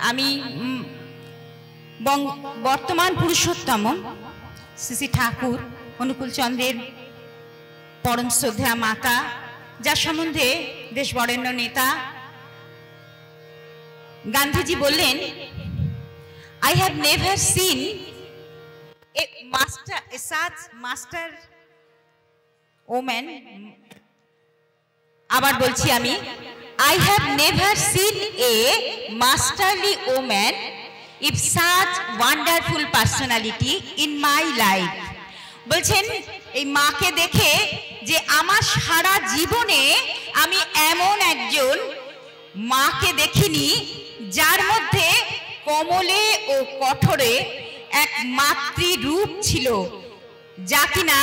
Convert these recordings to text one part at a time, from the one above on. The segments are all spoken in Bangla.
আমি বর্তমান পুরুষোত্তম শ্রী শ্রী ঠাকুর অনুকূল চন্দ্রের পরম শ্রদ্ধা মাতা, যার সম্বন্ধে দেশ বরেণ্য নেতা গান্ধীজি বললেন, I have never seen such master woman. আবার বলছি আমি, I have never seen a masterly woman if such wonderful personality in my life. বলছেন এই মাকে দেখে যে আমার সারা জীবনে আমি এমন একজন মাকে দেখিনি যার মধ্যে কমলে ও কঠোরে এক মাতৃ রূপ ছিল, যা কিনা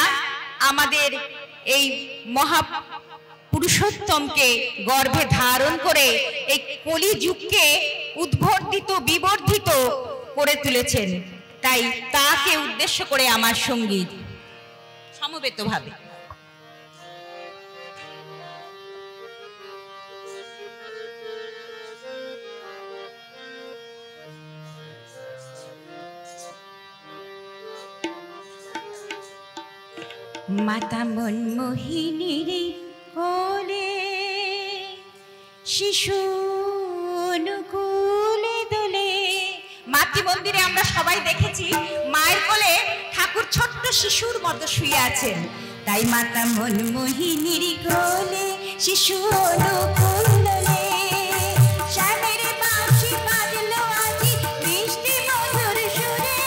আমাদের এই মহা পুরুষোত্তমকে গর্ভে ধারণ করে এই কলিযুগকে উদ্বর্ধিত বিবর্ধিত করে তুলেছেন। তাই তাকে উদ্দেশ্য করে আমার সঙ্গীত সমবেতভাবে। মাতা মনমোহিনীর কোলে শিশু অনুকূলে দোলে। মাতৃমন্দিরে আমরা সবাই দেখেছি মায়ের কোলে ঠাকুর ছোট্ট শিশুর মতো শুয়ে আছেন। তাই মাতা মনমোহিনীর কোলে শিশু অনুকূল দোলে। শ্যামের বাঁশি বাজলো আজি বৃষ্টি মধুর সুরে।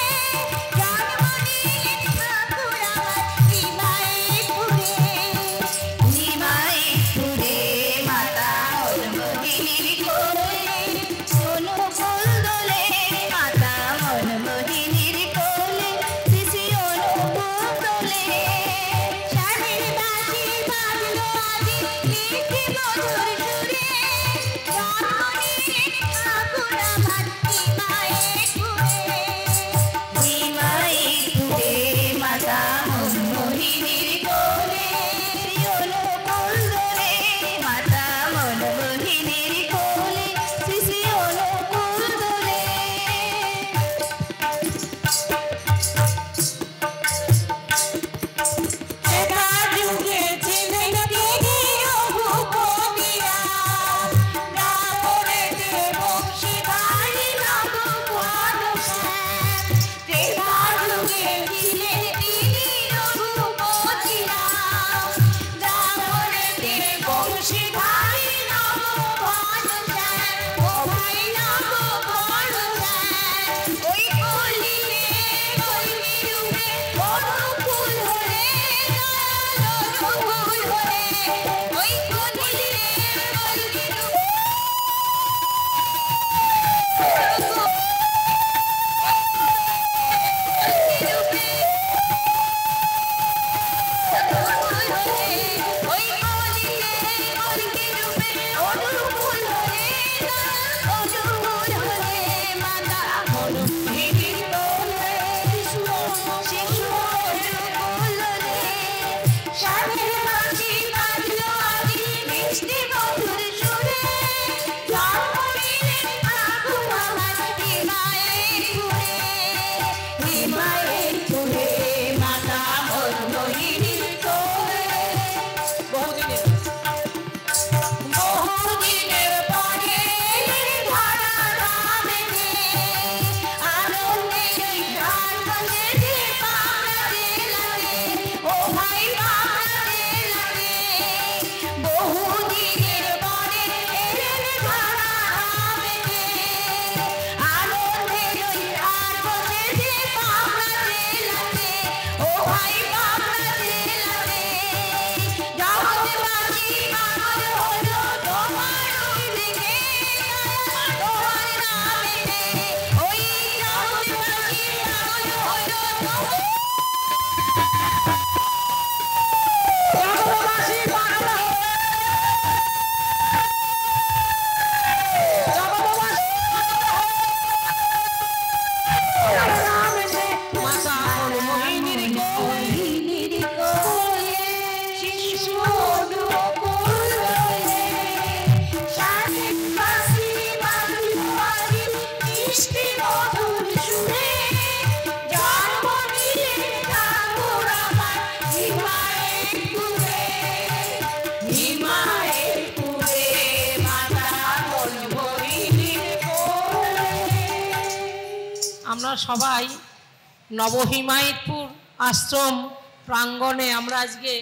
জন্ম দিলেন ঠাকুর আমার মিষ্টি মধুর সুরে জন্ম নিলেন ঠাকুর আমার হিমায়তপুরে, হিমায়তপুরে মাতা মনমোহিনীর কোলে। আমরা সবাই নবহিমায়তপুর আশ্রম প্রাঙ্গণে আমরা আজকে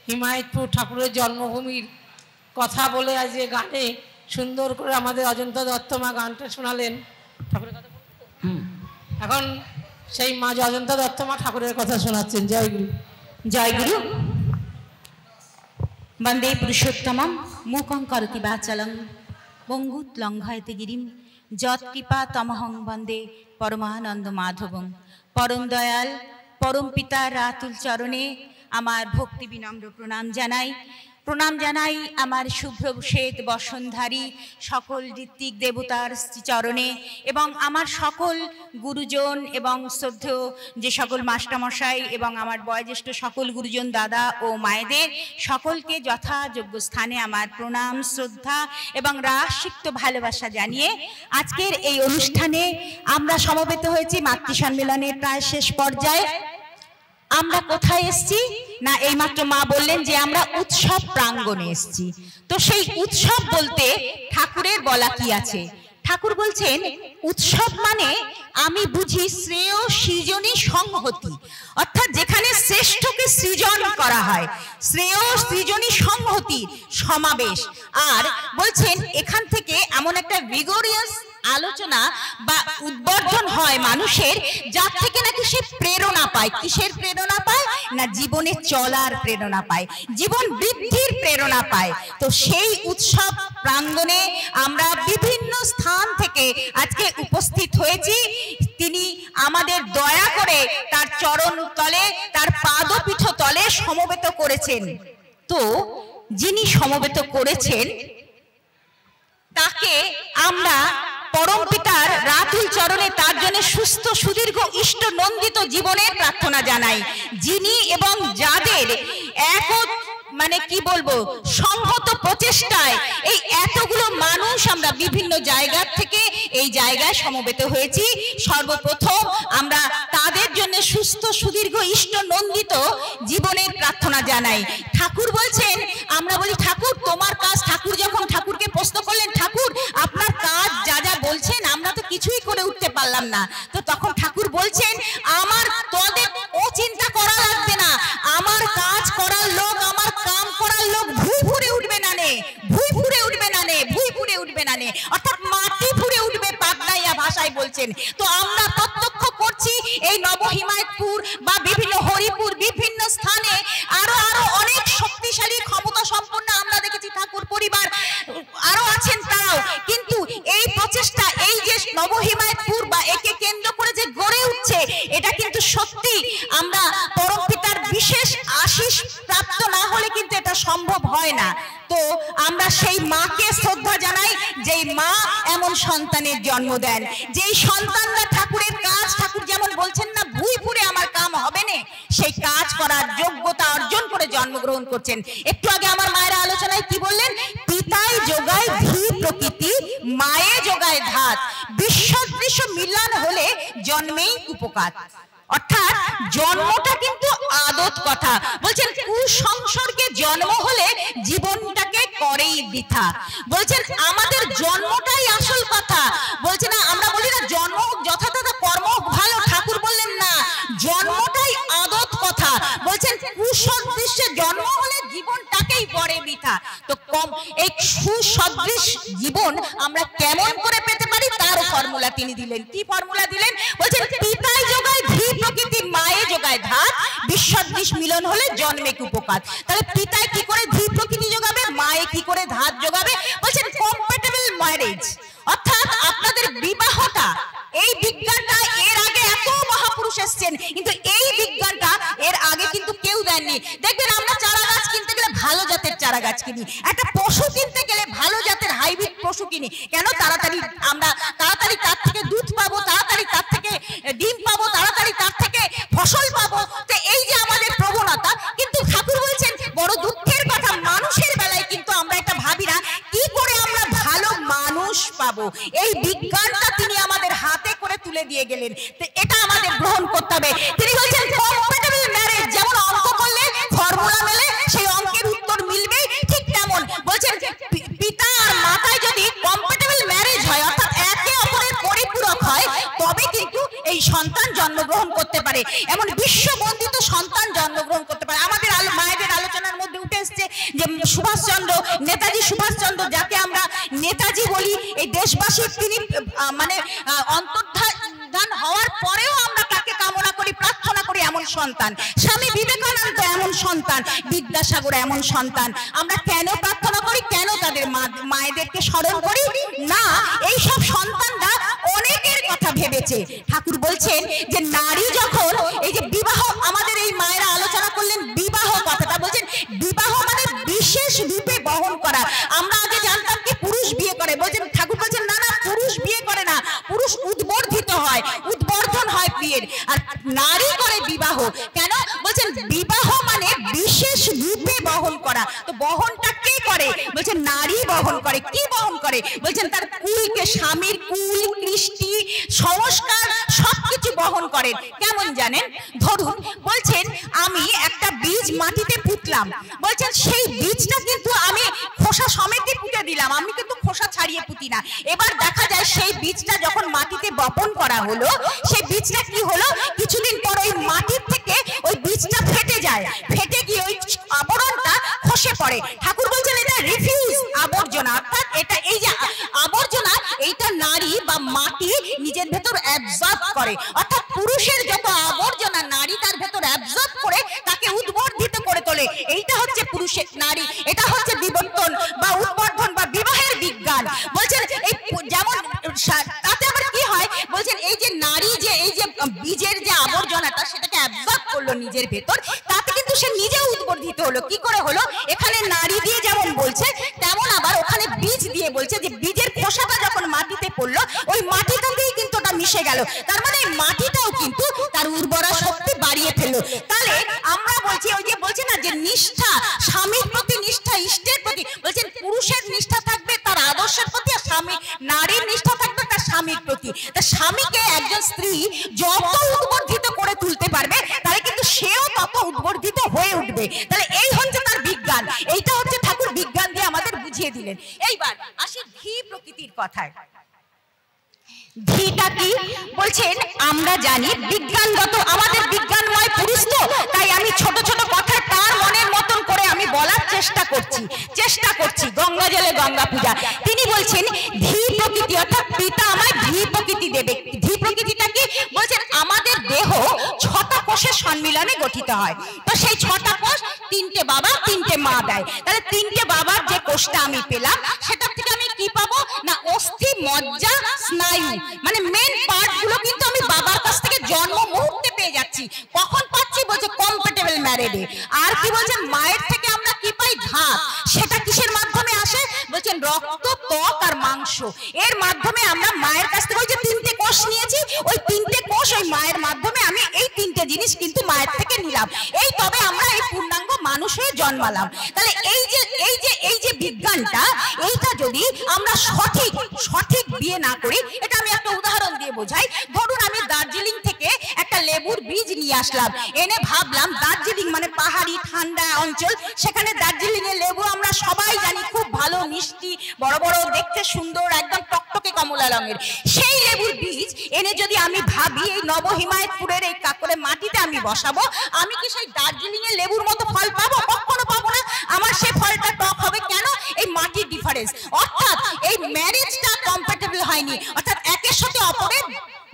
হিমায়তপুর ঠাকুরের জন্মভূমির কথা বলে আজকে গানে সুন্দর করে আমাদের অজন্তা দত্তমা গানটা শোনালেন। ঠাকুরের কথা এখন সেই মা অজন্তা দত্তমা ঠাকুরের কথা শোনাচ্ছেন। জয় গুরু। জয় গুরু। বন্দে পুরুষোত্তমম মূকং করতি বাচালং পঙ্গুত লঙ্ঘয়তে গিরিম যৎকৃপা তমহং বন্দে পরমানন্দ মাধবং। পরম দয়াল পরম পিতার রাতুল চরণে আমার ভক্তি বিনম্র প্রণাম জানাই। প্রণাম জানাই আমার শুভ্র শ্বেত বসনধারী সকল ঋত্বিক দেবতার চরণে এবং আমার সকল গুরুজন এবং শ্রদ্ধেয় যে সকল মাস্টারমশাই এবং আমার বয়োজ্যেষ্ঠ সকল গুরুজন দাদা ও মায়েদের সকলকে যথাযোগ্য স্থানে আমার প্রণাম শ্রদ্ধা এবং রাসিক্ত ভালোবাসা জানিয়ে আজকের এই অনুষ্ঠানে আমরা সমবেত হয়েছি মাতৃ সম্মেলনের প্রায় শেষ পর্যায়ে। আমরা কোথায় এসেছি না, এইমাত্র মা বললেন যে আমরা উৎসব প্রাঙ্গণে এসেছি। তো সেই উৎসব বলতে ঠাকুরের বলা কি আছে? ঠাকুর বলছেন উৎসব মানে আমি বুঝি শ্রেয় সৃজনী সংহতি, অর্থাৎ যেখানে শ্রেষ্ঠকে সৃজন করা হয়, শ্রেয় সৃজনী সংহতি সমাবেশ। আর বলছেন এখান থেকে এমন একটা ভিগোরিয়াস আলোচনা বা উদ্বোধন হয় মানুষের, যার থেকে নাকি সে প্রেরণা পায়। কিসের প্রেরণা পায় না, জীবনে চলার প্রেরণা পায়, জীবন বৃদ্ধির প্রেরণা পায়। তো সেই উৎসব প্রাঙ্গণে আমরা বিভিন্ন স্থান থেকে আজকে উপস্থিত হয়েছি। তিনি আমাদের দয়া করে তার চরণ তলে, তার পাদপীঠ তলে সমবেত করেছেন। তো যিনি সমবেত করেছেন তাকে আমরা পরম পিতার রাতুল চরণে তার জন্য সুস্থ সুদীর্ঘ ইষ্ট নন্দিত জীবনের প্রার্থনা জানাই, যিনি এবং যাদের এক মানে কি বলবো সংহত প্রচেষ্টায় এই এতগুলো মানুষ আমরা বিভিন্ন জায়গা থেকে এই জায়গায় সমবেত হয়েছি। সর্বপ্রথম আমরা তাদের জন্য সুস্থ সুদীর্ঘ ইষ্ট নন্দিত জীবনের প্রার্থনা জানাই। ঠাকুর বলছেন, আমরা বলি ঠাকুর তোমার কাজ, ঠাকুর যখন ঠাকুরকে প্রশ্ন করলেন ঠাকুর আপনার কাজ যা যা বলছেন আমরা তো কিছুই করে উঠতে পারলাম না, তো তখন ঠাকুর বলছেন আমার তোদের ও চিন্তা করা লাগবে না, আমার কাজ করার লোক, আমার কাম করার লোক ভুই ফুরে উঠবে না নে, ভুই ফুরে উঠবে না নে, ভুই ফুরে উঠবে না নে, অর্থাৎ মাটি ফুরে উঠবে পাগলাইয়া ভাষায় বলছেন। তো আমরা প্রত্যক্ষ করছি এই নবহিমায়তপুর বা বিভিন্ন হরিপুর বিভিন্ন স্থানে আরো আরো অনেক শক্তিশালী ক্ষমতা সম্পন্ন আমরা দেখেছি ঠাকুর পরিবার আরো আছেন তারাও, কিন্তু এই প্রচেষ্টা এই যে নবহিমায়তপুর বা একে কেন্দ্র করে যে গড়ে উঠছে এটা কিন্তু সত্যি আমরা পরম পিতার বিশেষ আশীষ প্রাপ্ত না হলে কিন্তু এটা সম্ভব হয় না। তো আমরা সেই মাকে শ্রদ্ধা জানাই, যেই মা এমন সন্তানের জন্ম দেন, যেই সন্তানরা ঠাকুরের কাজ, ঠাকুর যেমন বলছেন না ভুই ফুরে আমার কাম হবে না, সেই কাজ করার যোগ্যতা অর্জন করে জন্মগ্রহণ করছেন। একটু আগে আমার মায়েরা আলোচনায় কি বললেন, পিতাই যোগায় ধী প্রকৃতি, মায়ে যোগায় ধাত, বিশ্বদৃশ্য মিলন হলে জন্মেই উপকার। অর্থাৎ জন্মটা কিন্তু আদত কথা, বলছেন কুসংসর্গে জন্ম হলে জীবনটাকে করেই বৃথা। বলছেন আমাদের জন্মটাই আসল কথা, বলছে না আমরা বলি না জন্ম যথাযথ কর্ম ভালো, ঠাকুর বললেন না জন্মটাই আদত কথা। বলছেন কুসদৃশ্যে জন্ম হলে জীবনটাকেই করে বৃথা। তো কম এই সুসদৃশ জীবন আমরা কেমন করে পেতে পারি তার ফর্মুলা তিনি দিলেন। কি ফর্মুলা দিলেন? বলছেন পিতায় যোগায় ধী প্রকৃতি, মায়ে যোগায় ধাত, বিশ্বদৃশ মিলন হলে জন্মে কি উপকার। তাহলে পিতায় কি করে ধী প্রকৃতি যোগাবে, মায়ে কি করে ধাত যোগাবে? বলছেন কম্প্যাটেবল ম্যারেজ, অর্থাৎ আপনাদের বিবাহটা, এই বিজ্ঞানটা এর আগে এত মহাপুরুষ এসেছেন কিন্তু এই বিজ্ঞানটা এর আগে কিন্তু কেউ দেননি। দেখবেন আমরা চারা গাছ কিনতে গেলে ভালো জাতের চারা গাছ কিনি, একটা পশু কিনতে গেলে ভালো জাতের হাইব্রিড পশু কিনি, কেন? তাড়াতাড়ি আমরা তাড়াতাড়ি তার থেকে দুধ পাবো, তাড়াতাড়ি তার থেকে ডিম পাবো, তাড়াতাড়ি তার থেকে ফসল পাবো। তো এই যে আমাদের প্রবণতা, কিন্তু ঠাকুর বলছেন বড় দুঃখের কথা মানুষের বেলায় কিন্তু আমরা এটা ভাবি না কি করে আমরা ভালো মানুষ পাবো। এই বিজ্ঞানটা তিনি আমাদের হাতে দিয়ে গেলেন। তো এটা আমাদের গ্রহণ করতে হবে। তিনি বলছেন কম্প্যাটেবল ম্যারেজ যেমন অঙ্ক করলে ফর্মুলা মেলে সেই অঙ্কের উত্তর মিলবে, ঠিক তেমন বলছেন পিতা আর মাতায় যদি কম্প্যাটেবল ম্যারেজ হয় অর্থাৎ একে অপরের পরিপূরক হয় তবে কিন্তু এই সন্তান জন্মগ্রহণ করতে পারে, এমন বিশ্ববন্দিত সন্তান জন্মগ্রহণ করতে পারে। আমাদের মায়েদের আলোচনার মধ্যে উঠে এসছে যে সুভাষচন্দ্র, নেতাজি সুভাষচন্দ্র, যাকে আমরা নেতাজি বলি, এই দেশবাসী তিনি মানে অন্তর্ধান হওয়ার পরেও আমরা তাকে কামনা করি, প্রার্থনা করি এমন সন্তান। স্বামী বিবেকানন্দ এমন সন্তান, বিদ্যাসাগর এমন সন্তান। আমরা কেন প্রার্থনা করি, কেন তাদের মায়েদেরকে স্মরণ করি না? এই সব সন্তানরা অনেকের কথা ভেবেছে। ঠাকুর বলছেন যে নারী যখন এই যে বিবাহ, আমাদের এই মায়েরা আলোচনা করলেন বিবাহ কথাটা, বলছেন বিবাহ মানে বিশেষ রূপে বহন করা। আমরা আগে জানতাম কি পুরুষ বিয়ে করে, বলছেন ঠাকুর বলছেন না না, পুরুষ বিয়ে করে না, পুরুষ উদ্বর্ধিত হয়, উদ্বর্ধন হয় বিয়ের, আর নারী করে বিবাহ। কেন? বলছেন বিবাহ মানে বিশেষ রূপে বহন করা। তো বহনটা কে করে? বলছেন নারী বহন করে। কি বহন করে? বলছেন তার কুলকে, স্বামীর কুল, কৃষ্টি, সংস্কার সবকিছু বহন করেন। কেমন জানেন? ধরুন বলছেন আমি একটা বীজ মাটিতে পুঁতলাম, বলছেন সেই বীজটা কিন্তু আমি খোসা সমেতে পুঁতে দিলাম, আমি কিন্তু খোসা ছাড়িয়ে পুঁতি না। এবার দেখা যায় সেই বীজটা যখন মাটিতে বপন করা হলো, সেই বীজটা কি হলো, কিছুদিন পর ওই মাটির থেকে ওই বীজটা ফেটে যায়, ফেটে গিয়ে ওই আবরণটা খসে পড়ে। ঠাকুর বলছেন এটা রিফিউজ, আবর্জনা, অর্থাৎ এটা এই যে আবর্জনা, এইটা নারী বা মাটি নিজের ভেতর অ্যাবজর্ব করে, অর্থাৎ পুরুষের যত আবর্জনা নারী তার ভেতর অ্যাবজর্ব করে তাকে উদ্বর্ধিত করে তোলে। এইটা হচ্ছে পুরুষের নারী, এটা হচ্ছে বিবর্তন বা উদ্বর্ধন বা বিবাহের বিজ্ঞান। বলছেন এই যেমন তাতে আবার কি হয়, বলছেন এই যে নারী যে এই যে বীজের যে আবর্জনাটা সেটাকে অ্যাবজর্ব করলো নিজের ভেতর, তাতে কিন্তু সে নিজেও উদ্বর্ধিত হলো। কি করে হলো? এখানে নারী দিয়ে যেমন বলছে তেমন আবার ওখানে বীজ দিয়ে বলছে যে বীজের খোসাটা যখন মাটিতে পড়লো ওই মাটিটাতেই কিন্তু ওটা মিশে গেল, তার মানে মাটিটাও কিন্তু তার উর্বরা শক্তি বাড়িয়ে ফেললো। তাহলে আমরা বলছি ওই যে বলছি না যে নিষ্ঠা, স্বামীর প্রতি নিষ্ঠা, ইষ্টের প্রতি, বলছেন পুরুষের নিষ্ঠা থাকবে তার আদর্শের প্রতি, আর স্বামী নারীর নিষ্ঠা থাকবে তার স্বামীর প্রতি। তা স্বামীকে একজন স্ত্রী যত উদ্বর্ধিত করে তুলতে পারবে তাহলে কিন্তু সেও তত উদ্বর্ধিত হয়ে উঠবে। তাহলে এই হচ্ছে তার বিজ্ঞান, এইটা হচ্ছে ঠাকুর বিজ্ঞান দিয়ে আমাদের বুঝিয়ে দিলেন। এইবার আসি ধী প্রকৃতির কথায়। ধীটা কি? বলছেন আমরা জানি বিজ্ঞানগত, আমাদের বিজ্ঞানময় পুরুষ তো, তাই আমি ছোট ছোট কথা তার মনের মতন করে আমি বলার চেষ্টা করছি। গঙ্গা জলে গঙ্গা পূজা। তিনি বলছেন ধী প্রকৃতি অর্থাৎ পিতা আমায় ধী প্রকৃতি দেবে। ধী প্রকৃতিটা কি? বলছেন আমাদের দেহ 6টা কোষের সম্মিলনে গঠিত হয়। তো সেই 6টা কোষ 3টে বাবা 3টে মা দেয়। তাহলে 3টে বাবার যে কোষটা আমি পেলাম সেটার থেকে আমি কি পাবো না, অস্থি, মজ্জা, স্নায়ু, মানে মেন পার্ট গুলো কিন্তু আমি বাবার কাছ থেকে জন্ম মুহূর্তে পেয়ে যাচ্ছি। কখন পাচ্ছি? বলছে কম্প্যাটেবল ম্যারেজে। আর কি বলছেন? মায়ের থেকে আমরা কি পাই? ঘাত। সেটা কিসের মাধ্যমে আসে? বলছেন রক্ত, ত্বক আর মাংস, এর মাধ্যমে আমরা মায়ের কাছ থেকে ওই যে 3টে কোষ নিয়েছি, ওই 3টে কোষ ওই মায়ের মাধ্যমে আমি এই 3টে জিনিস কিন্তু মায়ের থেকে নিলাম, এই তবে আমরা এই পূর্ণাঙ্গ মানুষ হয়ে জন্মালাম। তাহলে এই যে বিজ্ঞানটা, এইটা যদি আমরা সঠিক বিয়ে না করি, এটা আমি একটা উদাহরণ দিয়ে বোঝাই। ধরুন আমি দার্জিলিং থেকে একটা লেবুর বীজ নিয়ে আসলাম, এনে ভাবলাম দার্জিলিং মানে পাহাড়ি ঠান্ডা অঞ্চল, সেখানে দার্জিলিং এর লেবু আমরা সবাই জানি খুব ভালো, মিষ্টি, বড় বড়, দেখতে সুন্দর, একদম টকটকে কমলা রঙের। সেই লেবুর বীজ এনে যদি আমি ভাবি এই নবহিমায়তপুরের এই কাকরে মাটিতে আমি বসাবো, আমি কি সেই দার্জিলিং এর লেবুর মতো ফল পাবো? কখনো পাবো না। আমার সেই ফলটা টক হবে কেন? এই মাটির ডিফারেন্স, অর্থাৎ এই ম্যারেজটা কম্প্যাটেবল হয়নি, অর্থাৎ একের সাথে অপরের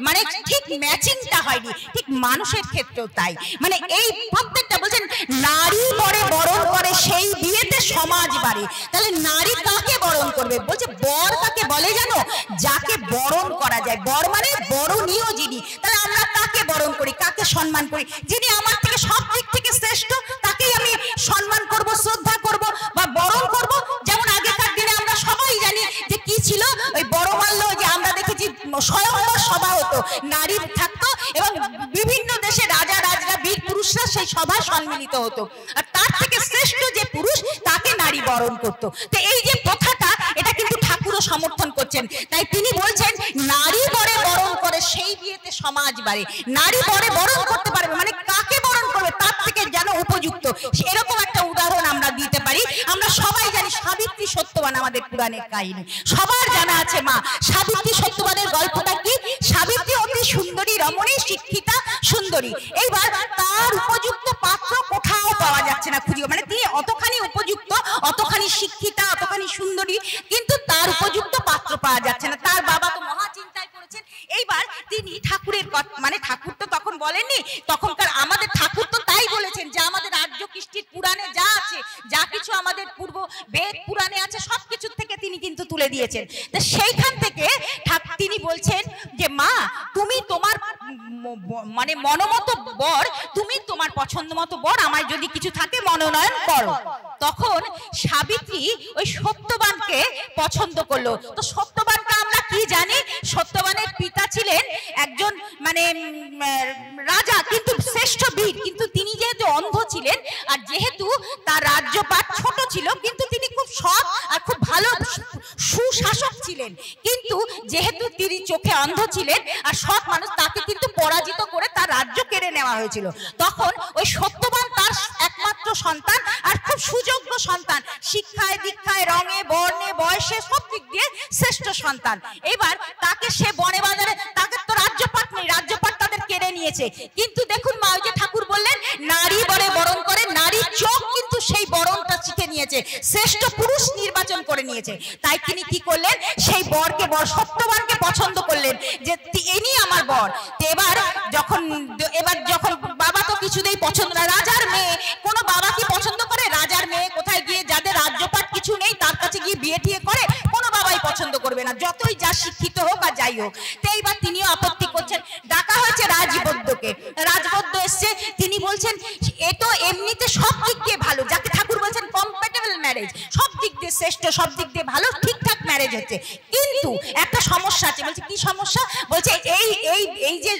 মানে ঠিক ম্যাচিংটা হয়নি। ঠিক মানুষের ক্ষেত্রেও তাই, মানে এই প্রত্যেকটা বলছেন নারী বরে বরণ করে সেই বিয়েতে সমাজ বাড়ে। তাহলে নারী কাকে বরণ করবে? বলছে বর কাকে বলে জানো? যাকে বরণ করা যায়। বর মানে বরণীয় যিনি। তাহলে আমরা কাকে বরণ করি, কাকে সম্মান করি? যিনি আমার থেকে সব দিক থেকে শ্রেষ্ঠ, তাকেই আমি সম্মান করব, শ্রদ্ধা করব বা বরণ করব। যেমন আগেকার দিনে আমরা সবাই জানি যে কি ছিল, ওই বড়মাল্য, যে আমরা দেখেছি স্বয়ংবর সভা হতো, নারী থাকতো এবং বিভিন্ন দেশে রাজা রাজরা বীর পুরুষরা সেই সভায় সম্মিলিত হতো, আর তার থেকে শ্রেষ্ঠ যে পুরুষ তাকে নারী বরণ করত। তো এই যে প্রথাটা, এটা কিন্তু ঠাকুরও সমর্থন করছেন। তাই তিনি বলছেন নারী বরে বরণ করে সেই বিয়েতে থেকে সমাজ বাড়ে। নারী বরে বরণ করতে পারবে, মানে কাকে বরণ করবে তার থেকে যেন উপযুক্ত, এরকম একটা উদাহরণ আমরা দিতে পারি। আমরা সবাই জানি সাবিত্রী সত্যবান আমাদের পুরাণের কাহিনী, সবার জানা আছে। মা সাবিত্রী সত্যবানের গল্পটা কি? সাবিত্রী অতি সুন্দরী রমণী, শিক্ষিতা সুন্দরী। এইবার তার উপযুক্ত পাত্র কোথাও পাওয়া যাচ্ছে না খুঁজে, মানে তিনি অতখানি উপযুক্ত, অতখানি শিক্ষিতা, অতখানি সুন্দরী, কিন্তু তার উপযুক্ত পাত্র পাওয়া যাচ্ছে না। তার বাবা তো মহা চিন্তায় পড়েছেন। এইবার তিনি ঠাকুরের মানে ঠাকুর তো তখন বলেননি, তখনকার আমাদের ঠাকুর তো তাই বলেছেন যে আমাদের আর্য কৃষ্টির পুরাণে যা আছে, যা কিছু আমাদের পূর্ব বেদ পুরাণে আছে সবকিছু থেকে তিনি কিন্তু তুলে দিয়েছেন। তো সেইখান থেকে তিনি বলছেন যে মা তুমি তোমার মানে মনোমত বর, তুমি তোমার পছন্দ মতো বর আমায় যদি কিছু থাকে মনোনয়ন করো। তখন সাবিত্রী ওই সত্যবানকে পছন্দ করলো। তো সত্যবানকে আমরা কি জানি, সত্যবানের পিতা ছিলেন একজন মানে রাজা, কিন্তু শ্রেষ্ঠ বীর, কিন্তু তিনি যেহেতু অন্ধ ছিলেন আর যেহেতু তার রাজ্যপাট ছোট ছিল, কিন্তু তিনি খুব সৎ আর খুব ভালো সুশাসক ছিলেন। কিন্তু যেহেতু তিনি চোখে অন্ধ ছিলেন আর সৎ মানুষ, তাকে কিন্তু পরাজিত করে তার রাজ্য কেড়ে নেওয়া হয়েছিল। তখন ওই সত্যবান তার একমাত্র সন্তান আর খুব সুযোগ্য সন্তান, শিক্ষায় দীক্ষায় রঙে বর্ণে বয়সে সব দিক দিয়ে শ্রেষ্ঠ সন্তান। এবার তাকে সে বনে বাজারে, তাকে তো রাজ্যপাট নেই, রাজ্যপাট তাদের কেড়ে নিয়েছে। কিন্তু দেখুন মা, ওই যে ঠাকুর বললেন নারী বরে বরণ করে, নারীর চোখ কিন্তু সেই বরণটা শিখে নিয়েছে, শ্রেষ্ঠ পুরুষ নির্বাচন করে নিয়েছে। তাই তিনি কি করলেন, সেই বরকে, বর সত্যবানকে পছন্দ করলেন যে ইনি আমার বর। এবার যখন বাবা তো কিছুতেই পছন্দ না, রাজার মেয়ে, কোনো বাবা কি পছন্দ করে? রাজার মেয়ে কোথায় গিয়ে যাদের রাজ্যপাট কিছু নেই তার কাছে গিয়ে বিয়ে টিয়ে করে? কোনো বাবাই পছন্দ করবে না, যতই যা শিক্ষিত হোক আর যাই হোক। তো এইবার তিনিও আপত্তি করছেন। ডাকা হয়েছে রাজবৈদ্যকে, রাজবৈদ্য এসছে, তিনি বলছেন এ তো এমনিতে সব দিক দিয়ে ভালো, যাকে ঠাকুর বলছেন কম্প্যাটেবল ম্যারেজ, সব দিক দিয়ে শ্রেষ্ঠ, সব দিক দিয়ে ভালো, ঠিকঠাক ম্যারেজ হচ্ছে, কিন্তু একটা সমস্যা আছে। বলছে কি সমস্যা? বলছে এই যে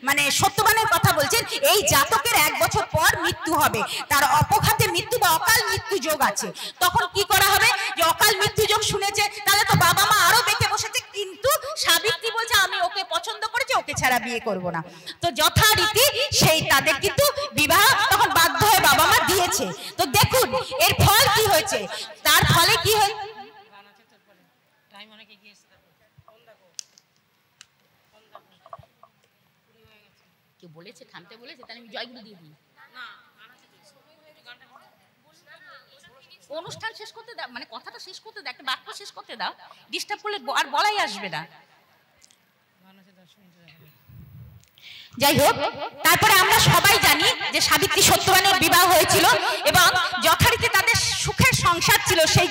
মানে সত্যবানের কথা বলছেন, এই জাতকের 1 বছর পর মৃত্যু হবে, তার অপঘাতে মৃত্যু বা অকাল মৃত্যু যোগ আছে। তখন কি করা হবে? যে অকাল মৃত্যু যোগ শুনেছে, তাহলে তো বাবা মা আরো বেঁকে বসেছে, কিন্তু সাবিত্রী বলছে আমি ওকে পছন্দ করেছি, ওকে ছাড়া বিয়ে করব না। তো যথারীতি সেই তাদের কিন্তু বিবাহ তখন বাধ্য হয়ে বাবা মা দিয়েছে। তো দেখুন এর ফল কি হয়েছে, তার ফলে কি হয়, কেউ বলেছে থামতে বলেছে, তাহলে আমি জয়গুরু দিয়ে দিই। অনুষ্ঠান শেষ করতে দাও, মানে কথাটা শেষ করতে দাও, একটা বাক্য শেষ করতে দাও, ডিস্টার্ব করলে আর বলাই আসবে না। যাই হোক, তারপরে আমরা সবাই জানি যে সাবিত্রী সত্যবানের বিবাহ হয়েছিল এবং যথারীতি তাদের সুখের সংসার ছিল সেই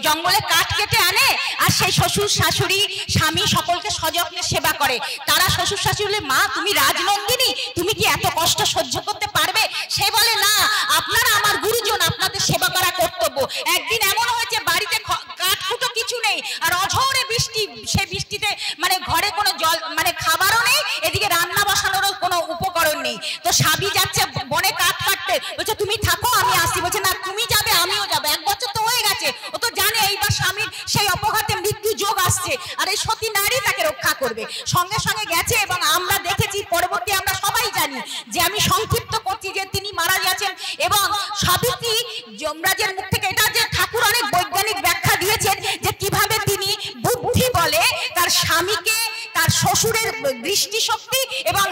জঙ্গলে কাঠ কেটে আনে, আর সেই শ্বশুর শাশুড়ি স্বামী সকলকে সযত্নে সেবা করে। তারা শ্বশুর শাশুড়ি, মা তুমি রাজনন্দিনী, তুমি কি এত কষ্ট সহ্য করতে পারবে? সে বলে না, আপনারা আমার গুরুজন, আপনাদের সেবা করা কর্তব্য। একদিন এমন হয়েছে বাড়িতে কাঠ কুটো কিছু নেই আর অঝোরে বৃষ্টি, সে বৃষ্টিতে মানে ঘরে কোনো জল মানে খাবারও নেই, এদিকে রান্না বসানোরও কোনো উপকরণ নেই। তো স্বামী যাচ্ছে বনে কাঠ কাটতে, বলছে তুমি থাকো আমি আসি। বলছে না তুমি যাবে আমিও যাবো, 1 বছর তো হয়ে গেছে। ও তো জানে এইবার স্বামীর সেই অপঘাতে মৃত্যু যোগ আসছে আর এই সতী নারী তাকে রক্ষা করবে, সঙ্গে সঙ্গে গেছে। এবং আমরা দেখেছি পরবর্তী, আমরা সবাই জানি যে, আমি সংক্ষিপ্ত করছি যে তিনি মারা গেছেন। এবং সাবিত্রী যমরাজের মুখ থেকে এটা যে ঠাকুর অনেক বৈজ্ঞানিক ব্যাখ্যা দিয়েছেন যে কিভাবে তিনি বুদ্ধি বলে তার স্বামীকে, তার শ্বশুরের দৃষ্টিশক্তি এবং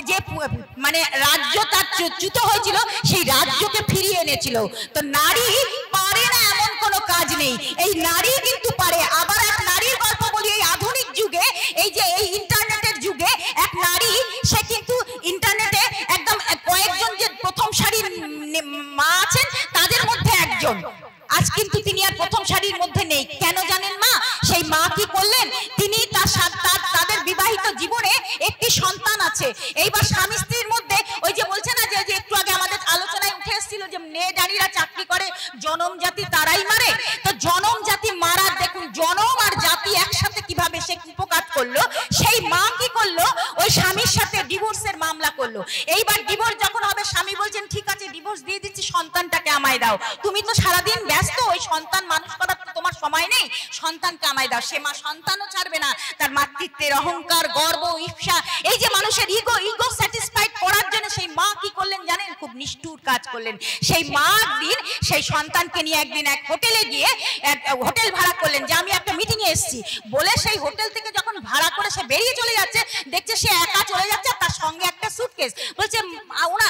যে মানে রাজ্য তার চ্যুত হয়েছিল সেই রাজ্যকে ফিরিয়ে এনেছিল। তো নারী পারে না এমন কোনো কাজ নেই, এই নারী কিন্তু পারে। আবার এক নারীর গল্প বলি, এই আধুনিক যুগে, এই যে এই ইন্টারনেটের যুগে, এক নারী সে কিন্তু ইন্টারনেটে একদম কয়েকজন যে প্রথম সারির মা আছেন তাদের মধ্যে একজন। আজ কিন্তু তিনি আর প্রথম সারির মধ্যে নেই। কেন জানেন মা? সেই মা কি করলেন, তিনি তাদের বিবাহিত জীবনে একটি সন্তান আছে। এইবার স্বামী স্ত্রীর মধ্যে ওই যে বলছে না যে একটু আগে আমাদের আলোচনায় উঠে এসেছিল যে মেয়ে নারীরা চাকরি করে, জনম জাতি তারাই মারে। তো জনম জাতি মারার, দেখুন জনম আর জাতি একসাথে কিভাবে সে কুপকাত করলো। সেই মা কি করলো, ওই স্বামীর সাথে ডিভোর্সের মামলা করলো। এইবার ডিভোর্স যখন হবে, স্বামী বলছেন ঠিক আছে ডিভোর্স দিয়ে দিচ্ছি, সন্তানটাকে আমায় দাও। তুমি তো সারাদিন ব্যস্ত, ওই সন্তান মানুষ করার তোমার সময় নেই, সন্তানকে আমায় দাও। সে মা সন্তানও ছাড়বে না, তার মাতৃত্বের অহংকার, গর্ব, ঈর্ষা, এই যে করলেন। সেই মা একদিন সেই সন্তানকে নিয়ে একদিন এক হোটেলে গিয়ে হোটেল ভাড়া করলেন, যে আমি একটা মিটিংয়ে এসেছি বলে। সেই হোটেল থেকে যখন ভাড়া করে সে বেরিয়ে চলে যাচ্ছে, দেখছে সে একা চলে যাচ্ছে, তার সঙ্গে একটা সুটকেস। বলছে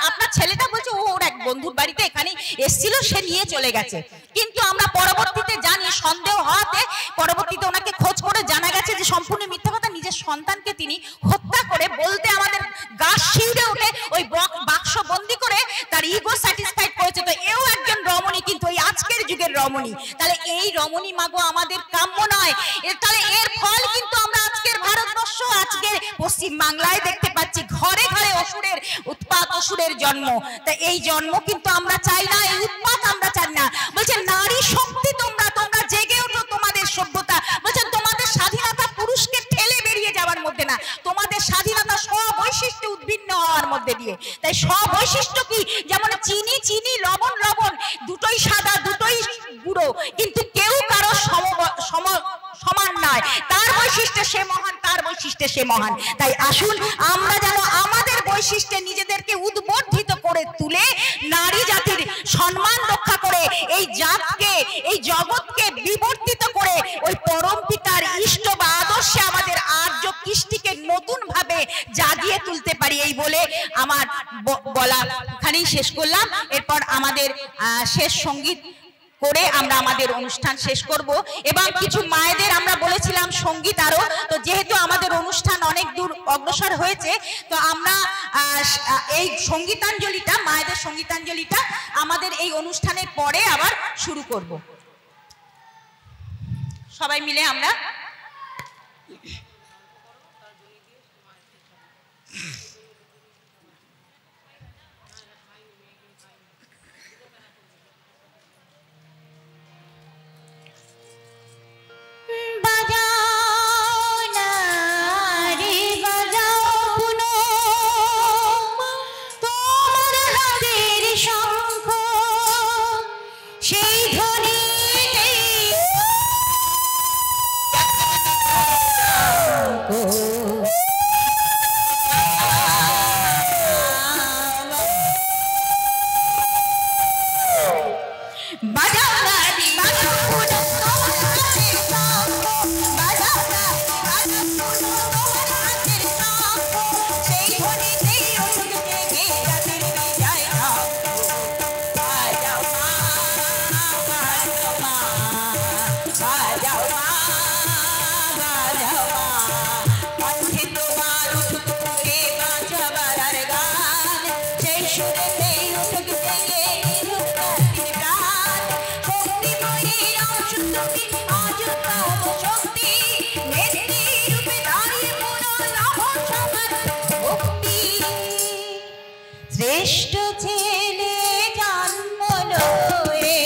আপনার ছেলেটা, বলছে ওর এক বন্ধুর বাড়িতে এখানে এসেছিল, সে নিয়ে চলে গেছে। কিন্তু আমরা পরবর্তীতে জানি, সন্দেহ হওয়াতে পরবর্তীতে ওনাকে খোঁজ করে জানা গেছে যে সম্পূর্ণ মিথ্যা কথা। নিজের সন্তানকে তিনি হত্যা করে, বলতে আমাদের গা শিউরে উঠে ওই বাক্স বন্দি করে তার ইগো স্যাটিসফাইড করেছে। তো এও একজন রমণী, কিন্তু ওই আজকের যুগের রমণী। তাহলে এই রমণী মাগো আমাদের কাম্য নয়। তাহলে এর ফল কিন্তু আমরা আজকের ভারতবর্ষ, আজকের পশ্চিম বাংলায় দেখতে পাচ্ছি। ঘরে ঘরে অসুরের উৎপাত, অসুরের জন্ম। তা এই জন্ম কিন্তু আমরা চাই না, এই উৎপাত আমরা চাই না। বলছে নারী শক্তি, তোমরা জেগে ওঠো, তোমাদের সভ্যতা। বলছে তোমাদের স্বাধীনতা পুরুষকে ঠেলে বেরিয়ে যাওয়ার মধ্যে না, তোমাদের স্বাধীনতা স্ববৈশিষ্ট্য উদ্ভিন্ন হওয়ার মধ্যে দিয়ে। তাই স্ববৈশিষ্ট্য কি? যেমন চিনি চিনি, লবণ লবণ, দুটোই সাদা, দুটোই গুঁড়ো, কিন্তু কেউ কারো সমান নয়। তার বৈশিষ্ট্যে সে মহান, তার বৈশিষ্ট্যে সে মহান। তাই আসুন আমরা যেন আমাদের বৈশিষ্ট্যে নিজেদেরকে উদ্বর্ধিত করে তুলে নারী জাতির সম্মান রক্ষা করে, এই জাতকে, এই জগৎকে বিবর্তিত করে ওই পরম পিতার ইষ্ট বা আদর্শে আমাদের আর্য কৃষ্টিকে নতুন ভাবে জাগিয়ে তুলতে পারি। এই বলে আমার বলা এখানেই শেষ করলাম। এরপর আমাদের শেষ সঙ্গীত করে আমরা আমাদের অনুষ্ঠান শেষ করব। এবং কিছু মায়েদের আমরা বলেছিলাম সঙ্গীত আরো, তো যেহেতু আমাদের অনুষ্ঠান অনেক দূর অগ্রসর হয়েছে, তো আমরা এই সঙ্গীতাঞ্জলিটা, মায়েদের সঙ্গীতাঞ্জলিটা আমাদের এই অনুষ্ঠানের পরে আবার শুরু করব। সবাই মিলে আমরা শ্রেষ্ঠ ছেলে জন্ম লয়ে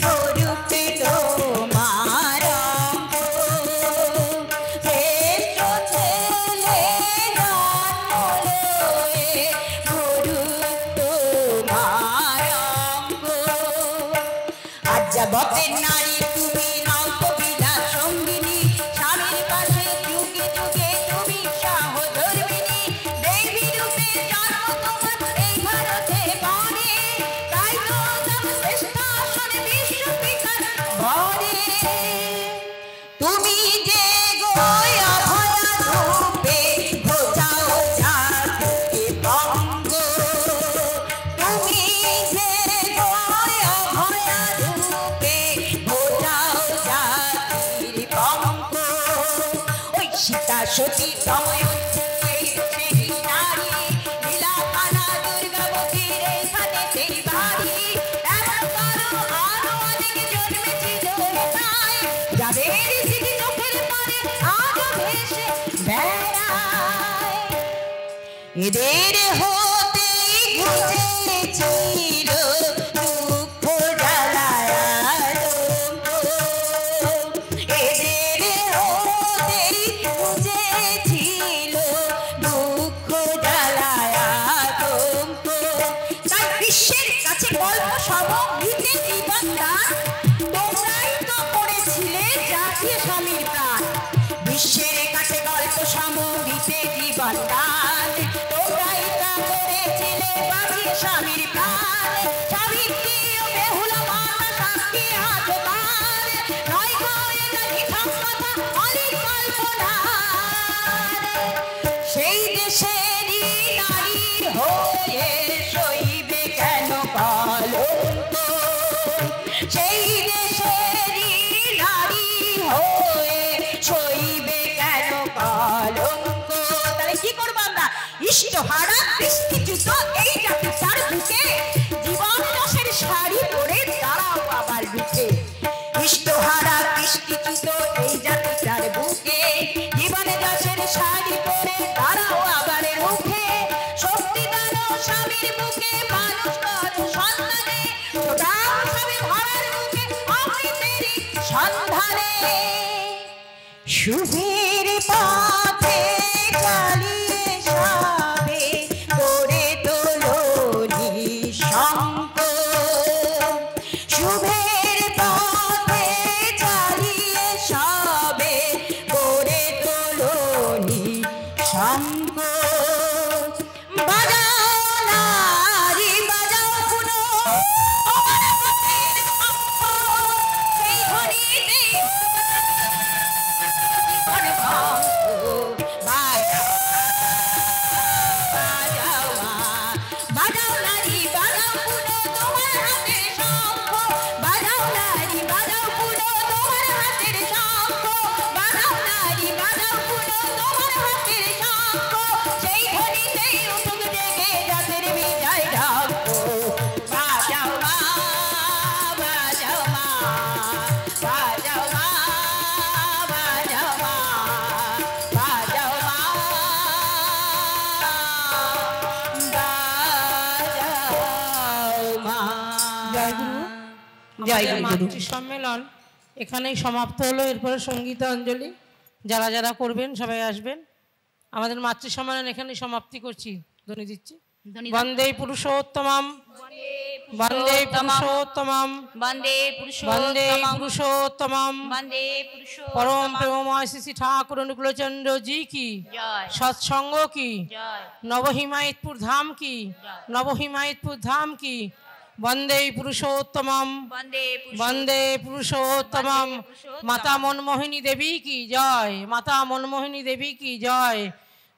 গরুকে তোমার, শ্রেষ্ঠ ছেলে জন্ম লয়ে গরু তোমার। আজ জগতের নারী তুমি নাও কবিতা সঙ্গিনী, স্বামীর পাশে যুগে যুগে তুমি সহধর্মিনী। দেবী রূপে জন্ম তোমার এই ভারতে পড়ে, তাই তো শ্রেষ্ঠ আসন বিশ্বপিতার ঘরে। তুমি যে গো অভয়া রূপে ঘোচাও জাতিকে বঙ্গ, তুমি যে গো অভয়া রূপে ঘোচাও জাতির বঙ্গ। ওই সীতা সতী সময় এদের হতে ঘুচেছিল দুঃখ জ্বালায়, এদের হতে ঘুচেছিল দুঃখ জ্বালায়। তাই বিশ্বের কাছে গল্প সমৃদ্ধি জীবন দান, তোমরাই তো করেছিলে জাতীয় স্বামীর প্রাণ। বিশ্বের কাছে গল্প সমৃদ্ধি জীবন দান, তোমরাই তা করেছিলে বাঁচিয়ে স্বামীর প্রাণ। দেশেরই নারী হয়ে সইবে কেন কলঙ্ক, সেই দেশেরই নারী হয়ে সইবে কেন কলঙ্ক। তাহলে কি করবো আমরা? ইষ্টহারা দৃষ্টিচ্যুত এই জাতিটার বুকে জীবন যশের শাড়ি পরে দাঁড়াও আবার রুখে। ইষ্টহারা দৃষ্টিচ্যুত এই জাতিটার বুকে জীবন যশের শাড়ি পরে দাঁড়াও আবার রুখে। শক্তি দানো স্বামীর বুকে মানুষ করো সন্তানে, ছোটাও স্বামী ভরার বুকে অমৃতেরই সন্ধানে। শুভের পথে চালিয়ে সবে করে তোলো নিঃশঙ্ক, শুভের পথে চালিয়ে সবে করে তোলো নিঃশঙ্ক। বাজাও নারী বাজাও পুনো, সেই ধ্বনিতে বাজাও নারী বাজাও পুনো তোমার হাতের শঙ্খ, বাজাও নারী বাজাও পুনো তোমার হাতের শঙ্খ, বাজাও নারী বাজাও পুনো তোমার হাতের শঙ্খ। সেই ধ্বনিতেই উঠুক জেগে জাতের বিজয় ঢঙ্ক। বাজাও মা বাজাও মা বাজাও মা বাজাও মা বাজাও মা বাজাও মা। জয় গুরু। জয় আমাদের গুরু। মাতৃ সম্মেলন এখানেই সমাপ্ত হলো। এরপরে সঙ্গীতাঞ্জলি যারা যারা করবেন সবাই আসবেন। আমাদের মাতৃ সম্মেলন এখানেই সমাপ্তি করছি। ধ্বনি দিচ্ছি। বন্দে পুরুষোত্তমম বন্দে পুরুষোত্তমম বন্দে বন্দে পুরুষোত্তমম পুরুষোত্তমম বন্দে পরম পুরুষোত্তমম। প্রেমময় শ্রী শ্রী ঠাকুর অনুকূলচন্দ্র জি কি, জয় সৎসঙ্গ কি, জয় নবহিমায়তপুর ধাম কি, নবহিমায়তপুর ধাম কি। বন্দে পুরুষোত্তমম বন্দে বন্দে পুরুষোত্তমম। মাতা মনমোহিনী দেবী কি জয়, মাতা মনমোহিনী দেবী কি জয়।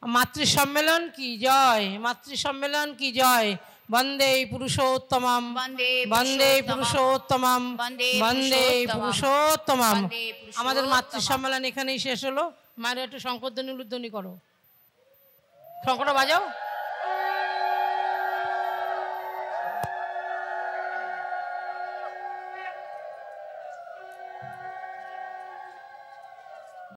মাতৃ সম্মেলন কি জয়, মাতৃ সম্মেলন কি জয়। বন্দে পুরুষোত্তমম বন্দে পুরুষোত্তমম বন্দে পুরুষোত্তমম। আমাদের মাতৃ সম্মেলন এখানেই শেষ হলো। মায়ের একটু শঙ্করধ্বনি উলুধ্বনি করো, শঙ্করটা বাজাও।